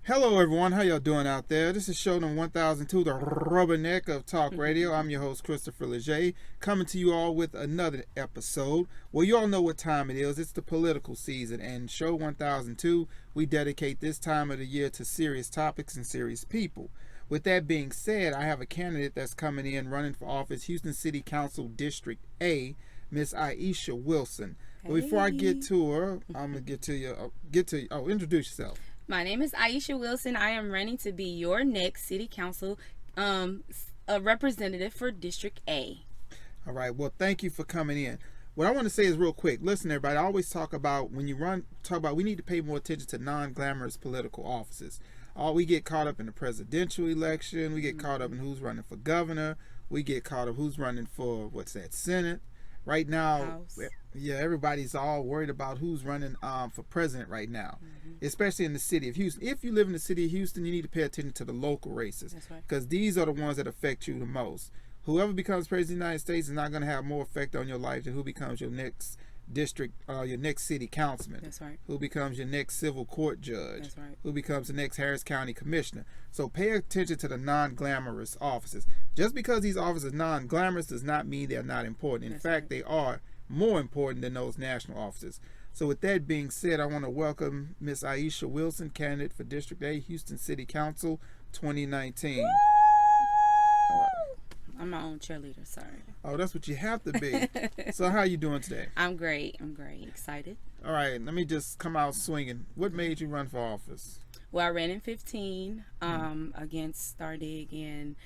Hello, everyone. How y'all doing out there? This is show number 1002, the rubberneck of talk radio. I'm your host, Christopher Leger, coming to you all with another episode. Well, you all know what time it is. It's the political season, and show 1002, we dedicate this time of the year to serious topics and serious people. With that being said, I have a candidate that's coming in running for office, Houston City Council District A, Miss Ieshia Wilson. But before I get to her, I'm gonna get to you. Introduce yourself. My name is Ieshia Wilson. I am running to be your next city council a representative for District A. All right. Well, thank you for coming in. What I want to say is real quick. Listen, everybody. I always talk about when you talk about we need to pay more attention to non-glamorous political offices. We get caught up in the presidential election. We get caught up in who's running for governor. We get caught up who's running for Senate. Right now, House. Yeah, everybody's all worried about who's running for president right now, especially in the city of Houston. If you live in the city of Houston, you need to pay attention to the local races. That's right. Because these are the ones that affect you the most. Whoever becomes president of the United States is not going to have more effect on your life than who becomes your next district, your next city councilman. That's right. Who becomes your next civil court judge. That's right. Who becomes the next Harris County commissioner. So pay attention to the non-glamorous offices. Just because these offices are non-glamorous does not mean they're not important. In fact, they are more important than those national offices. So with that being said, I want to welcome Miss Ieshia Wilson, candidate for District A, Houston City Council 2019. I'm my own cheerleader, sorry. Oh, that's what you have to be. So how you doing today? I'm great. Excited. All right, let me just come out swinging. What made you run for office? Well, I ran in 15 against Stardig, and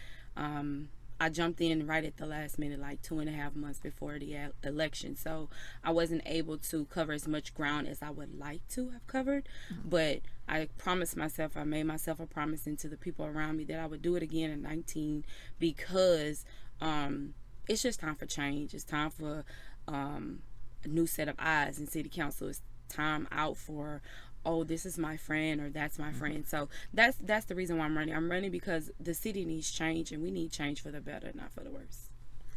I jumped in right at the last minute, like 2.5 months before the election. So I wasn't able to cover as much ground as I would like to have covered. But I promised myself, I made myself a promise and to the people around me that I would do it again in 19 because it's just time for change. It's time for a new set of eyes in city council. It's time out for, oh, this is my friend or that's my friend. So that's the reason why I'm running. I'm running because the city needs change, and we need change for the better, not for the worse.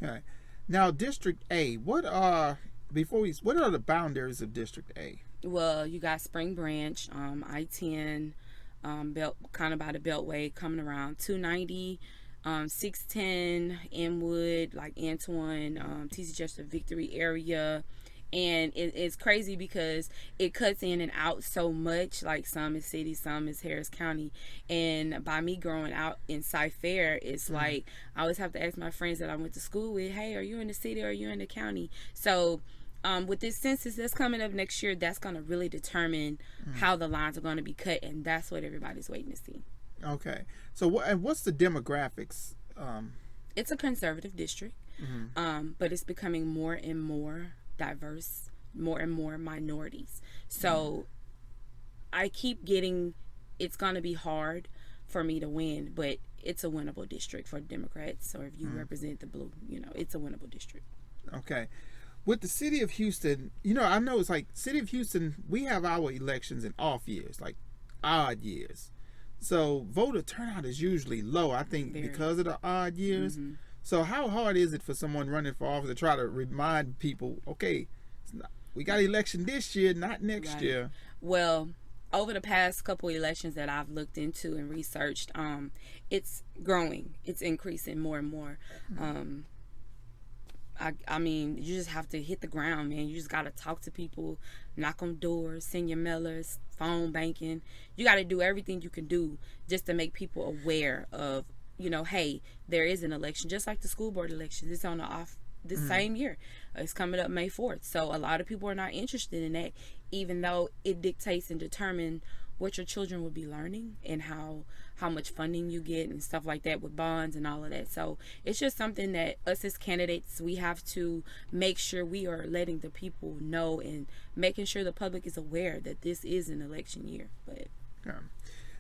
All right. Now, District A, what are the boundaries of District A? Well, you got Spring Branch, I-10, belt, kind of by the Beltway, coming around 290, 610, Inwood, like Antoine, TC Jester Victory area. And it's crazy because it cuts in and out so much. Like some is city, some is Harris County. And by me growing out in Cy-Fair, it's like I always have to ask my friends that I went to school with, hey, are you in the city or are you in the county? So with this census that's coming up next year, that's going to really determine how the lines are going to be cut. And that's what everybody's waiting to see. Okay. So what's the demographics? It's a conservative district, but it's becoming more and more diverse, more and more minorities. So I keep getting, it's going to be hard for me to win, but it's a winnable district for Democrats. Or if you represent the blue, it's a winnable district. Okay. With the city of Houston, I know it's like city of Houston, we have our elections in off years, like odd years. So voter turnout is usually low, I think, because of the odd years. So how hard is it for someone running for office to try to remind people, okay, we got an election this year, not next year? Well, over the past couple of elections that I've looked into and researched, it's growing. It's increasing more and more. I mean, you just have to hit the ground, man. You just got to talk to people, knock on doors, send your mailers, phone banking. You got to do everything you can do just to make people aware of, hey, there is an election, just like the school board elections. It's on the off this same year. It's coming up May 4th. So a lot of people are not interested in that, even though it dictates and determines what your children will be learning and how much funding you get and stuff like that with bonds and all of that. So it's just something that us as candidates, we have to make sure we are letting the people know and making sure the public is aware that this is an election year. But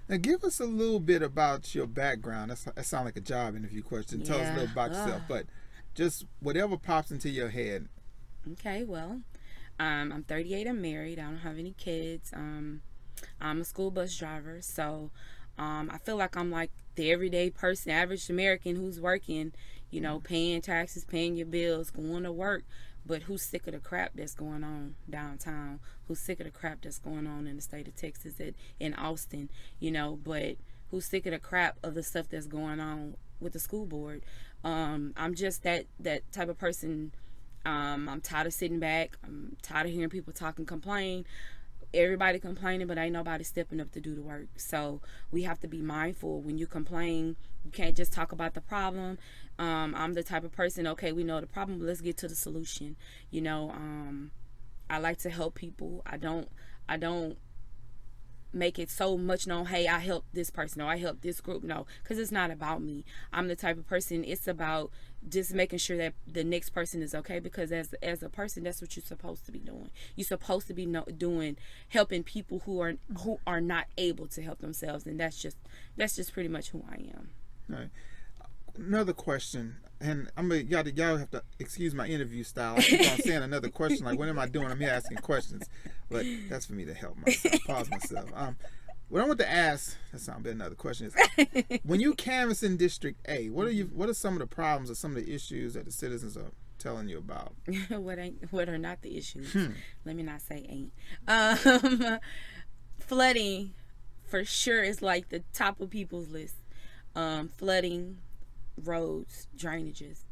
now give us a little bit about your background. That sounds like a job interview question. Tell us a little about yourself, but just whatever pops into your head. Okay, well, I'm 38. I'm married. I don't have any kids. I'm a school bus driver, so I feel like I'm like the everyday person, average American who's working, paying taxes, paying your bills, going to work. but who's sick of the crap that's going on downtown? Who's sick of the crap that's going on in the state of Texas, in Austin, but who's sick of the crap of the stuff that's going on with the school board? I'm just that type of person. I'm tired of sitting back. I'm tired of hearing people talk and complain. Everybody complaining, but ain't nobody stepping up to do the work. So we have to be mindful. When you complain, you can't just talk about the problem. I'm the type of person, okay, we know the problem, but let's get to the solution. I like to help people. I don't make it so much known, hey, I helped this person, or I helped this group. No, because it's not about me. I'm the type of person, it's about just making sure that the next person is okay, because as a person, that's what you're supposed to be doing. You're supposed to be helping people who are not able to help themselves, and that's just pretty much who I am. All right. Another question, and y'all have to excuse my interview style. I keep on saying another question, like, what am I doing? I'm here asking questions, but that's for me to help myself, pause myself. What I want to ask, that sounds bad. Another question is, when you canvass in District A, what are some of the problems or some of the issues that the citizens are telling you about? What are not the issues? Let me not say ain't. Flooding, for sure, is like the top of people's list. Flooding, roads, drainages,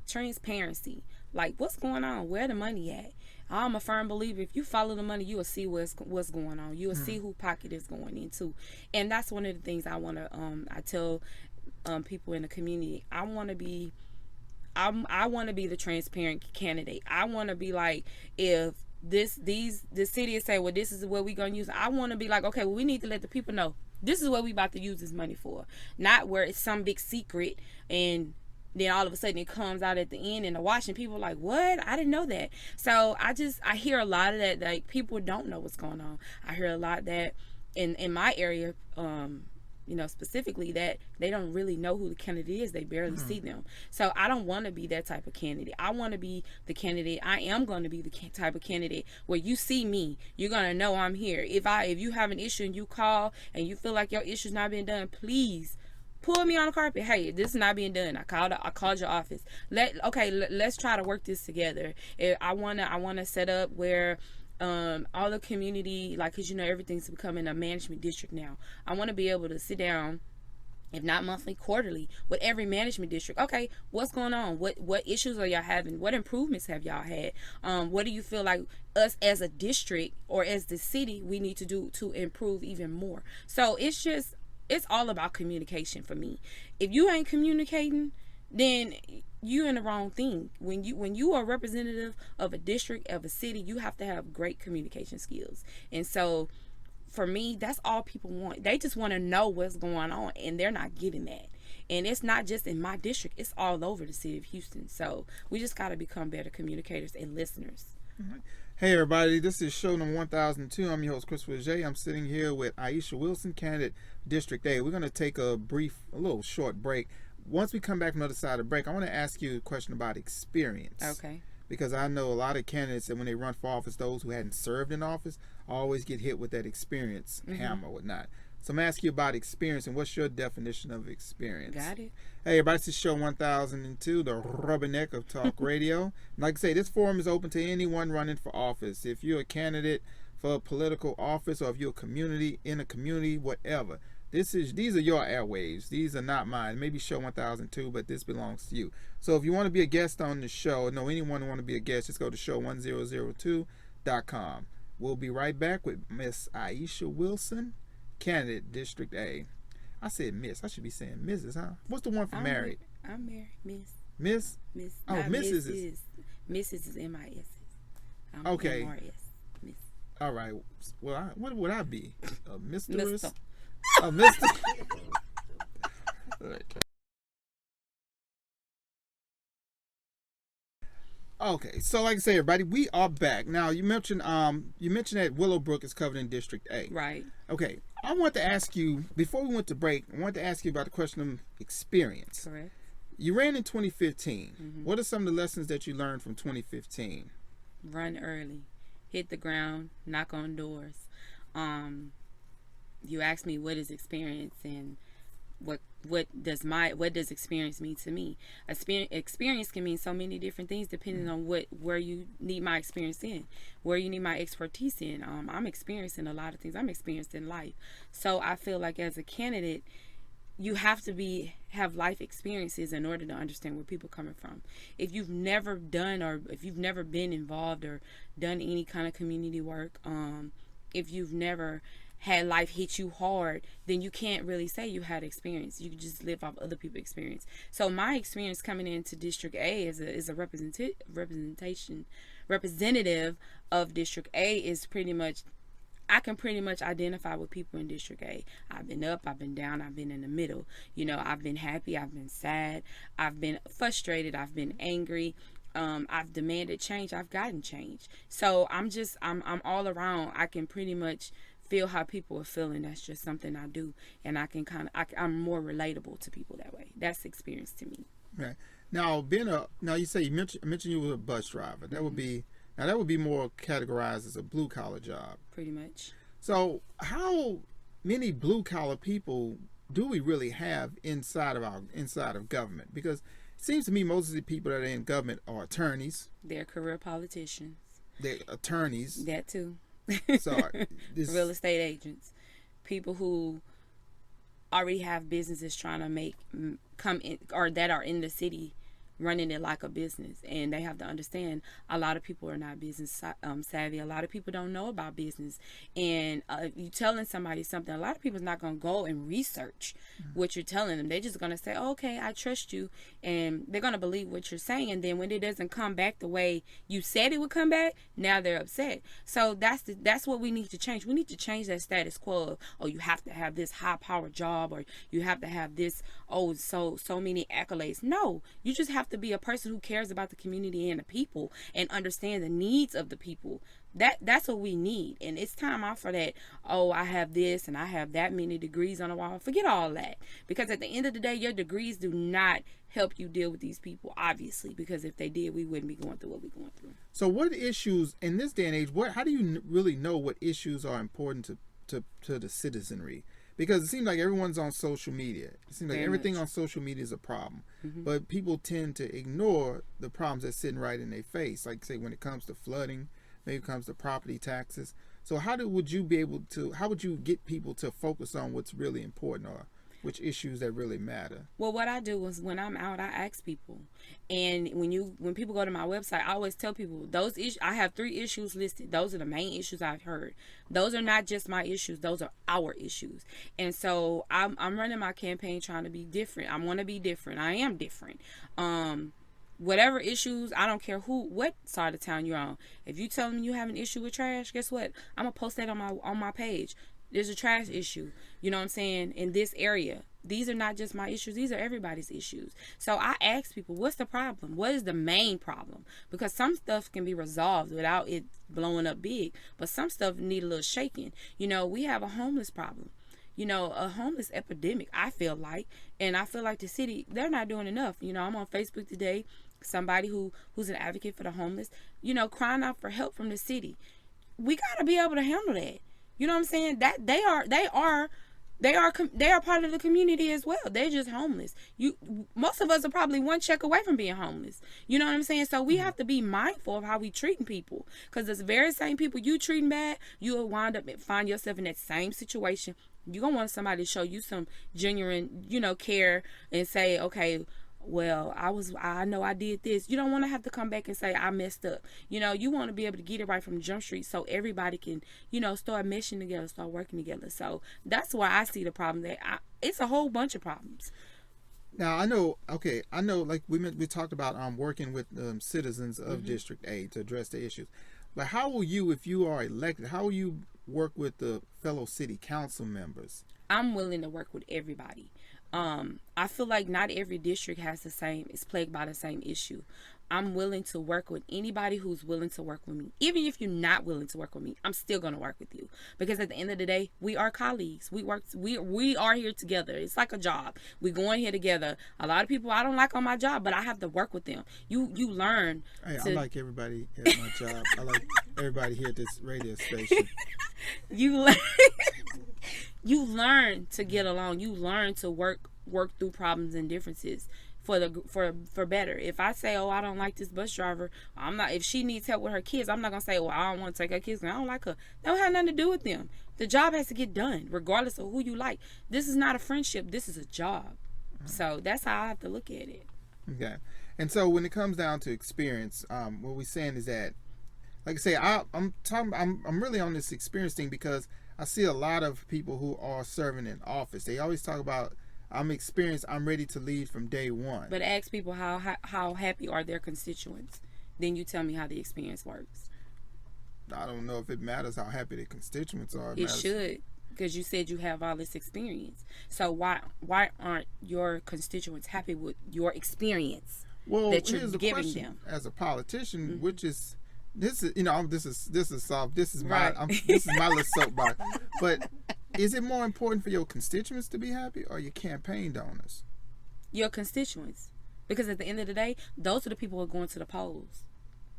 transparency. Like, what's going on? Where the money at? I'm a firm believer, if you follow the money, you will see what's going on. You will see who pocket is going into. And that's one of the things I want to I tell people in the community. I want to be the transparent candidate. I want to be like, if the city is saying, well, this is what we're going to use, I want to be like, okay, well, we need to let the people know this is what we about to use this money for. Not where it's some big secret and then all of a sudden it comes out at the end in the wash and people are like, what? I didn't know that. So I hear a lot of that, like, people don't know what's going on. I hear a lot that in my area, specifically, that they don't really know who the candidate is. They barely see them. So I don't want to be that type of candidate. I want to be the candidate. I am going to be the type of candidate where you see me, you're going to know I'm here. If you have an issue and you call and you feel like your issue's not being done, please pull me on the carpet. Hey, this is not being done. I called your office. Let's try to work this together. I wanna set up where all the community, like, because everything's becoming a management district now. I want to be able to sit down, if not monthly, quarterly, with every management district. Okay, what's going on? What issues are y'all having? What improvements have y'all had? What do you feel like us as a district or as the city we need to do to improve even more? So it's all about communication for me. If you ain't communicating, then you're in the wrong thing. When you are a representative of a district, of a city, you have to have great communication skills. And so for me, that's all people want. They just want to know what's going on, and they're not getting that. And it's not just in my district, it's all over the city of Houston. So we just got to become better communicators and listeners. Mm-hmm. Hey everybody, this is show number 1002. I'm your host, Christopher J. I'm sitting here with Ieshia-Wilson, candidate District A. We're going to take a little short break. Once we come back from the other side of the break, I want to ask you a question about experience. Okay. Because I know a lot of candidates that when they run for office, those who hadn't served in office always get hit with that experience hammer or whatnot. So I'm asking you about experience, and what's your definition of experience? Got it. Hey everybody, this is show 1002, the rubberneck of talk radio. Like I say, this forum is open to anyone running for office. If you're a candidate for a political office, or if you're in a community, whatever. These are your airwaves. These are not mine. Maybe show 1002, but this belongs to you. So if you want to be a guest on the show, or know anyone who want to be a guest, just go to show1002.com. We'll be right back with Miss Ieshia-Wilson, candidate District A. I said Miss. I should be saying Mrs., huh? What's the one for married? I'm married, Miss. Miss? Miss. Oh, Mrs. is. Mrs. is MIS. I'm okay. MRS. Miss. All right. Well, what would I be? A mistress? Mr. A mister? Okay, so like I say, everybody, we are back. Now, you mentioned that Willowbrook is covered in District A. Right. Okay, I want to ask you, before we went to break, I wanted to ask you about the question of experience. Correct. You ran in 2015. What are some of the lessons that you learned from 2015? Run early, hit the ground, knock on doors. You asked me what is experience and what what does experience mean to me? Experience can mean so many different things depending on where you need my experience in, where you need my expertise in. I'm experiencing a lot of things. I'm experienced in life. So I feel like as a candidate, you have to have life experiences in order to understand where people are coming from. If you've never done, or if you've never been involved or done any kind of community work, if you've never had life hit you hard, then you can't really say you had experience. You can just live off other people's experience. So my experience coming into District A is a representative of District A is pretty much, I can pretty much identify with people in District A. I've been up, I've been down, I've been in the middle. You know, I've been happy, I've been sad, I've been frustrated, I've been angry. I've demanded change, I've gotten change. So I'm all around. I can pretty much feel how people are feeling. That's just something I do, and I can I'm more relatable to people that way. That's experience to me. Right. Now, you mentioned you were a bus driver. That would be more categorized as a blue collar job. Pretty much. So, how many blue collar people do we really have inside of government? Because it seems to me most of the people that are in government are attorneys. They're career politicians. They're attorneys. That too. So, real estate agents, people who already have businesses trying to come in, or that are in the city running it like a business, and they have to understand a lot of people are not business savvy. A lot of people don't know about business, and you telling somebody something, a lot of people's not going to go and research what you're telling them. They're just going to say, oh, okay, I trust you, and they're going to believe what you're saying. And then when it doesn't come back the way you said it would come back, now they're upset. So that's what we need to change. We need to change that status quo of, oh, you have to have this high power job, or you have to have this, so many accolades. No, you just have to be a person who cares about the community and the people and understand the needs of the people. That's what we need. And it's time out for that, oh, I have this and I have that many degrees on the wall. Forget all that, because at the end of the day, your degrees do not help you deal with these people, obviously, because if they did, we wouldn't be going through what we're going through. So what issues in this day and age, how do you really know what issues are important to the citizenry? Because it seems like everyone's on social media. It seems like everything on social media is a problem. Mm-hmm. But people tend to ignore the problems that's sitting right in their face. Like, say, when it comes to flooding, maybe it comes to property taxes. So how would you get people to focus on what's really important, or which issues that really matter? Well, what I do is when I'm out, I ask people. And when people go to my website, I always tell people those issues. I have 3 issues listed. Those are the main issues I've heard. Those are not just my issues. Those are our issues. And so I'm running my campaign trying to be different. I want to be different. I am different. Whatever issues, I don't care what side of town you're on. If you tell me you have an issue with trash, guess what? I'm gonna post that on my page. There's a trash issue, you know what I'm saying, in this area. These are not just my issues. These are everybody's issues. So I ask people, what's the problem? What is the main problem? Because some stuff can be resolved without it blowing up big, but some stuff need a little shaking. You know, we have a homeless problem. You know, a homeless epidemic, I feel like. And I feel like the city, they're not doing enough. You know, I'm on Facebook today. Somebody who's an advocate for the homeless, you know, crying out for help from the city. We got to be able to handle that. You know what I'm saying? That they are part of the community as well. They're just homeless. Most of us are probably one check away from being homeless. You know what I'm saying? So we have to be mindful of how we treating people, because the very same people you treating bad, you will wind up and find yourself in that same situation. You're gonna want somebody to show you some genuine, you know, care and say, okay, well, I know I did this. You don't want to have to come back and say I messed up. You know, you want to be able to get it right from Jump Street so everybody can, you know, start meshing together, start working together. So that's where I see the problem. It's a whole bunch of problems. Now, I know, like we talked about working with citizens of District A to address the issues. But how will you, if you are elected, how will you work with the fellow city council members? I'm willing to work with everybody. I feel like not every district is plagued by the same issue. I'm willing to work with anybody who's willing to work with me. Even if you're not willing to work with me, I'm still going to work with you, because at the end of the day, we are colleagues. We are here together. It's like a job. We going here together. A lot of people I don't like on my job, but I have to work with them. You learn. Hey, I like everybody at my job. I like everybody here at this radio station. You learn to get along. You learn to work work through problems and differences for better. If I say, oh, I don't like this bus driver, I'm not. If she needs help with her kids, I'm not gonna say, well, I don't want to take her kids because I don't like her. That don't have nothing to do with them. The job has to get done regardless of who you like. This is not a friendship. This is a job. So that's how I have to look at it. Okay. And so when it comes down to experience, what we're saying is that, like I say, I'm really on this experience thing because I see a lot of people who are serving in office. They always talk about, I'm experienced, I'm ready to lead from day one. But ask people how happy are their constituents. Then you tell me how the experience works. I don't know if it matters how happy the constituents are. It should, because you said you have all this experience. So why aren't your constituents happy with your experience that you're giving them? As a politician, which is this is soft. This is my Right. this is my little soapbox. But is it more important for your constituents to be happy or your campaign donors? Your constituents, because at the end of the day, those are the people who are going to the polls.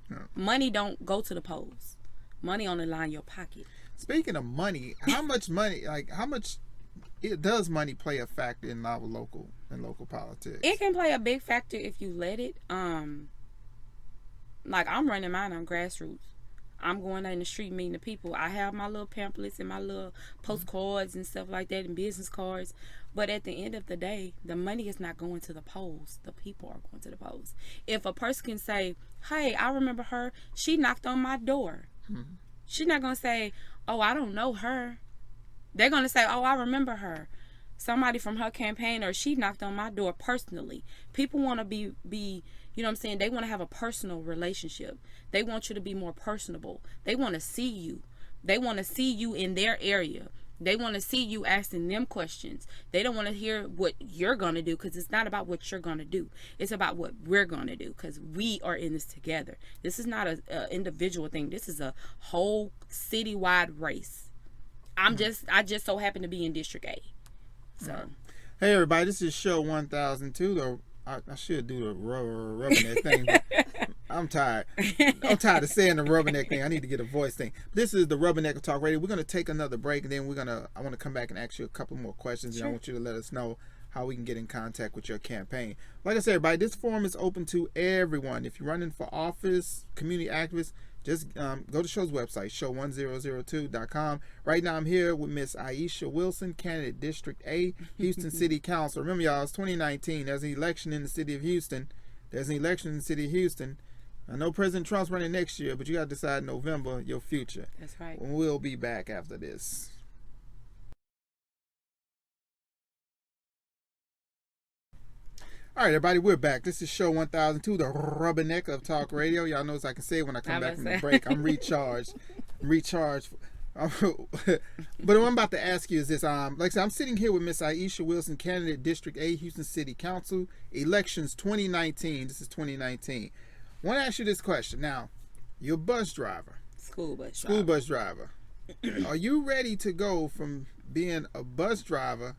Yeah. Money don't go to the polls. Money only line your pocket. Speaking of money, how much does money play a factor in our local politics? It can play a big factor if you let it. Like I'm running mine on grassroots. I'm going out in the street meeting the people. I have my little pamphlets and my little postcards and stuff like that and business cards. But at the end of the day, the money is not going to the polls. The people are going to the polls. If a person can say, hey, I remember her. She knocked on my door. Mm-hmm. She's not going to say, oh, I don't know her. They're going to say, oh, I remember her. Somebody from her campaign, or she knocked on my door personally. People want to be you know what I'm saying? They want to have a personal relationship. They want you to be more personable. They want to see you. They want to see you in their area. They want to see you asking them questions. They don't want to hear what you're going to do, because it's not about what you're going to do. It's about what we're going to do, because we are in this together. This is not an individual thing. This is a whole citywide race. I just so happen to be in District A. So, hey everybody, this is show 1002. I should do the rubberneck thing. But I'm tired. I'm tired of saying the rubberneck thing. I need to get a voice thing. This is the Rubberneck of Talk Radio. We're gonna take another break, and then I want to come back and ask you a couple more questions. Sure. And I want you to let us know how we can get in contact with your campaign. Like I said, everybody, this forum is open to everyone. If you're running for office, community activist, just go to the show's website, show1002.com. Right now I'm here with Miss Ieshia Wilson, candidate District A, Houston City Council. Remember, y'all, it's 2019. There's an election in the city of Houston. I know President Trump's running next year, but you got to decide in November your future. That's right. We'll be back after this. All right, everybody, we're back. This is show 1002, the Rubberneck of Talk Radio. Y'all know as I can say when I come back from the break, I'm recharged. But what I'm about to ask you is this. Like I said, I'm sitting here with Miss Ieshia Wilson, candidate District A, Houston City Council, elections 2019. This is 2019. I want to ask you this question. Now, you're a bus driver. School bus driver. Are you ready to go from being a bus driver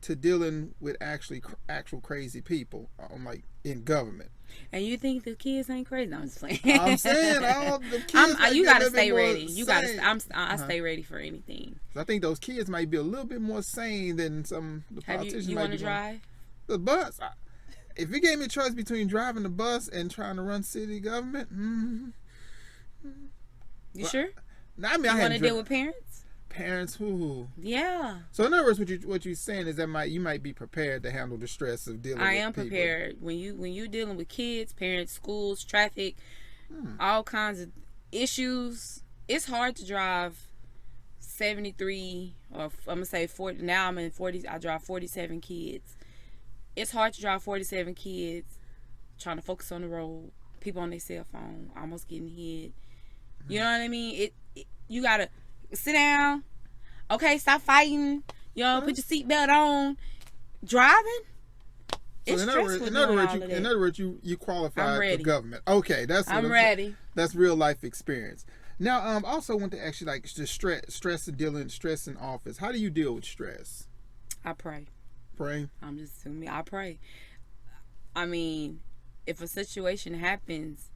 to dealing with actual crazy people, like in government? And you think the kids ain't crazy? I'm just playing. I'm saying all the kids. You gotta stay ready. I stay ready for anything. I think those kids might be a little bit more sane than some the politicians. You want to drive the bus? If you gave me a choice between driving the bus and trying to run city government, you sure? I mean, you want to deal with parents? Who? Yeah. So in other words, what you're saying is that you might be prepared to handle the stress of dealing with people. I am prepared. When you dealing with kids, parents, schools, traffic, all kinds of issues, it's hard to drive 73 or I'm gonna say 40. Now I'm in 40s. I drive 47 kids. It's hard to drive 47 kids, trying to focus on the road, people on their cell phone, almost getting hit. You know what I mean? You gotta sit down. Okay, stop fighting. You know, put your seatbelt on. Driving. So in other words, you qualify for government. Okay, I'm ready. That's real life experience. Now, I also want to ask you, like, the stress in office. How do you deal with stress? I pray. Pray? I'm just assuming I pray. I mean, if a situation happens,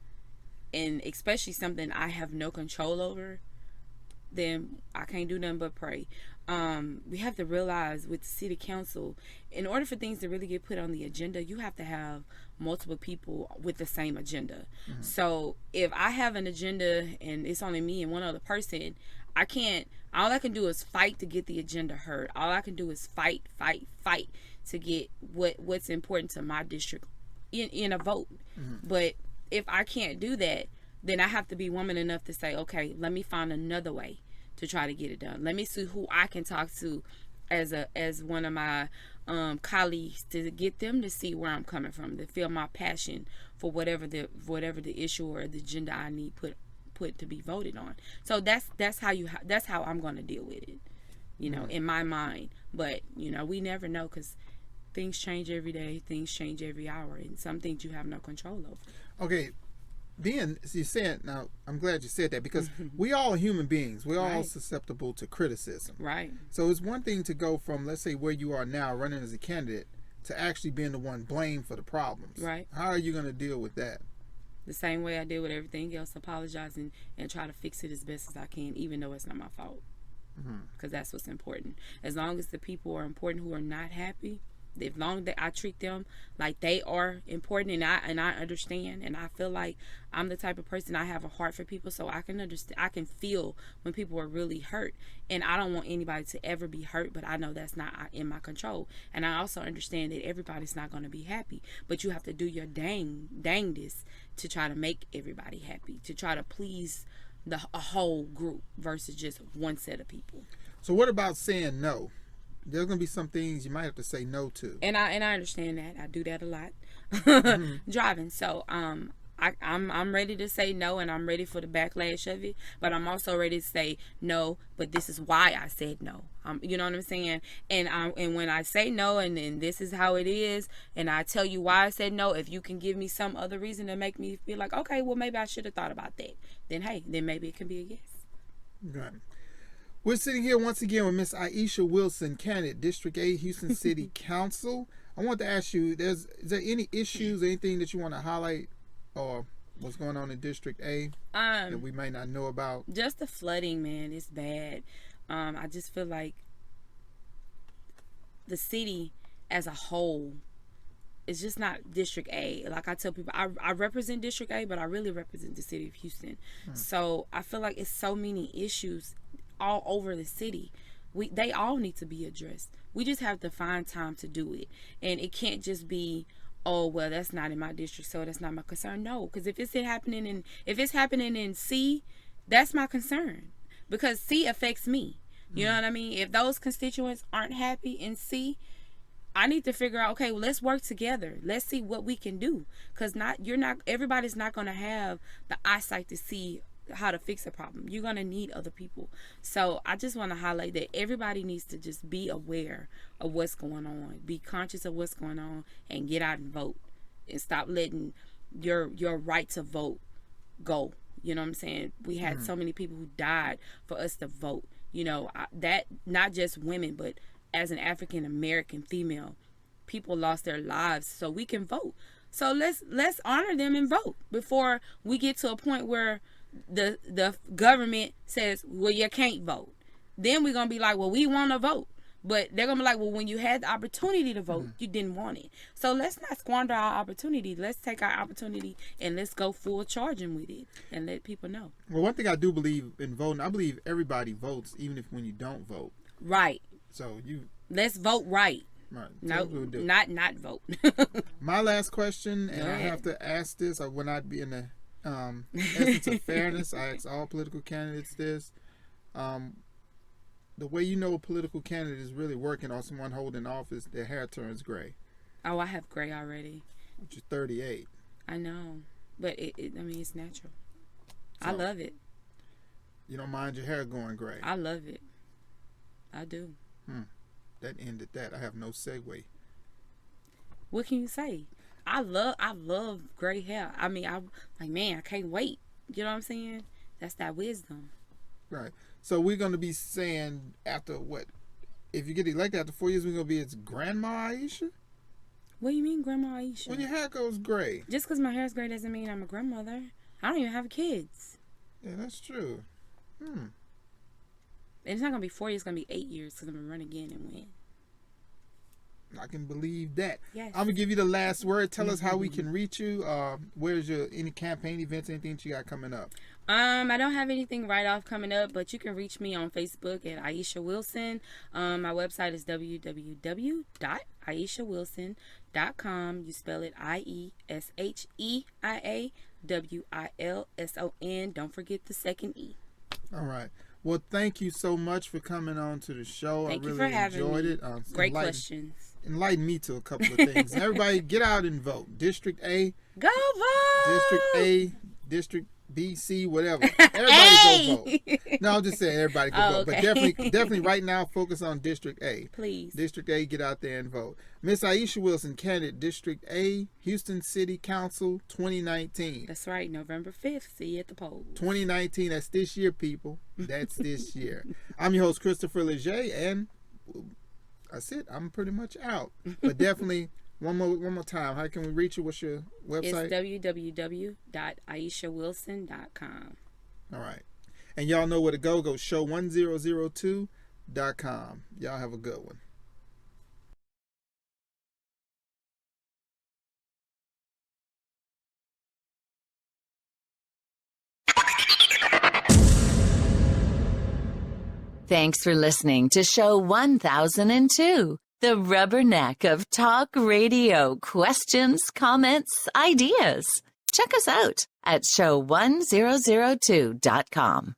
and especially something I have no control over, then I can't do nothing but pray. we have to realize with the city council, in order for things to really get put on the agenda, you have to have multiple people with the same agenda. So if I have an agenda and it's only me and one other person, I can't, all I can do is fight to get the agenda heard. All I can do is fight to get what's important to my district in a vote. But if I can't do that, then I have to be woman enough to say, okay, let me find another way to try to get it done. Let me see who I can talk to as one of my colleagues to get them to see where I'm coming from, to feel my passion for whatever the issue or the agenda I need put to be voted on. So that's how I'm going to deal with it, in my mind. But we never know, because things change every day, things change every hour, and some things you have no control over. Okay. Then you said, now I'm glad you said that, because we all human beings. We're all susceptible to criticism. Right. So it's one thing to go from, let's say, where you are now running as a candidate to actually being the one blamed for the problems. Right. How are you going to deal with that? The same way I deal with everything else, apologizing and try to fix it as best as I can, even though it's not my fault. Because that's what's important. As long as the people are important who are not happy, as long as I treat them like they are important, and I understand, and I feel like I'm the type of person, I have a heart for people, so I can understand, I can feel when people are really hurt, and I don't want anybody to ever be hurt, but I know that's not in my control. And I also understand that everybody's not going to be happy, but you have to do your dangest to try to make everybody happy, to try to please a whole group versus just one set of people. So what about saying no? There's going to be some things you might have to say no to. And I understand that. I do that a lot. Driving. So I'm ready to say no, and I'm ready for the backlash of it. But I'm also ready to say no, but this is why I said no. You know what I'm saying? And when I say no, and then this is how it is, and I tell you why I said no, if you can give me some other reason to make me feel like, okay, well, maybe I should have thought about that, then hey, then maybe it can be a yes. Right. We're sitting here once again with Miss Ieshia Wilson, candidate, District 8, Houston City Council. I want to ask you, is there any issues, anything that you want to highlight, or what's going on in District A that we might not know about? Just the flooding, man, it's bad. I just feel like the city as a whole is just not District A. Like I tell people, I represent District A, but I really represent the city of Houston. So I feel like it's so many issues all over the city. They all need to be addressed. We just have to find time to do it, and it can't just be, oh well, that's not in my district, so that's not my concern. No, because if it's happening in C, that's my concern, because C affects me. You know what I mean? If those constituents aren't happy in C, I need to figure out, okay, well, let's work together. Let's see what we can do, because everybody's not going to have the eyesight to see how to fix a problem. You're going to need other people. So I just want to highlight that everybody needs to just be aware of what's going on, be conscious of what's going on, and get out and vote, and stop letting your right to vote go. You know what I'm saying? We had so many people who died for us to vote. That not just women, but as an African American female, people lost their lives so we can vote. So let's honor them and vote before we get to a point where the government says, well, you can't vote. Then we're gonna be like, well, we want to vote, but they're gonna be like, well, when you had the opportunity to vote, you didn't want it. So let's not squander our opportunity. Let's take our opportunity and let's go full charging with it and let people know. Well, one thing I do believe in voting, I believe everybody votes, even if when you don't vote. Right. So let's vote right. Right. No, not vote. My last question, and I have to ask this, I will not be in the essence of fairness. I ask all political candidates this. The way you know a political candidate is really working on someone holding office, their hair turns gray. Oh, I have gray already. Which is 38. I know, but it's natural. So, I love it. You don't mind your hair going gray? I love it. I do. That ended that. I have no segue. What can you say? I love gray hair. I mean, I'm like, man, I can't wait. You know what I'm saying? That's that wisdom. Right. So we're going to be saying after what? If you get elected after 4 years, we're going to be it's Grandma Ieshia? What do you mean, Grandma Ieshia? When your hair goes gray. Just because my hair is gray doesn't mean I'm a grandmother. I don't even have kids. Yeah, that's true. it's not gonna be 4 years. It's gonna be 8 years because I'm gonna run again and win. I can believe that. Yes. I'm gonna give you the last word. Tell us how we can reach you. Where's your any campaign events, anything that you got coming up? I don't have anything right off coming up, but you can reach me on Facebook at Ieshia Wilson. My website is www.ieshewilson.com. You spell it IESHEIAWILSON. Don't forget the second E. All right. Well, thank you so much for coming on to the show. Thank I really you for having enjoyed me. it. Great questions. Enlighten me to a couple of things. Everybody, get out and vote. District A. Go vote. District A. District B, C, whatever. Everybody go vote. No, I'm just saying everybody go vote. Okay. But definitely right now focus on District A. Please. District A, get out there and vote. Miss Ieshia Wilson, candidate, District A, Houston City Council, 2019. That's right, November 5th. See you at the polls. 2019, that's this year, people. That's this year. I'm your host, Christopher Leger, and that's it. I'm pretty much out. But definitely, one more time, how can we reach you? What's your website? It's www.ieshewilson.com. All right. And y'all know where to go. Go show1002.com. Y'all have a good one. Thanks for listening to Show 1002, the rubberneck of talk radio questions, comments, ideas. Check us out at show1002.com.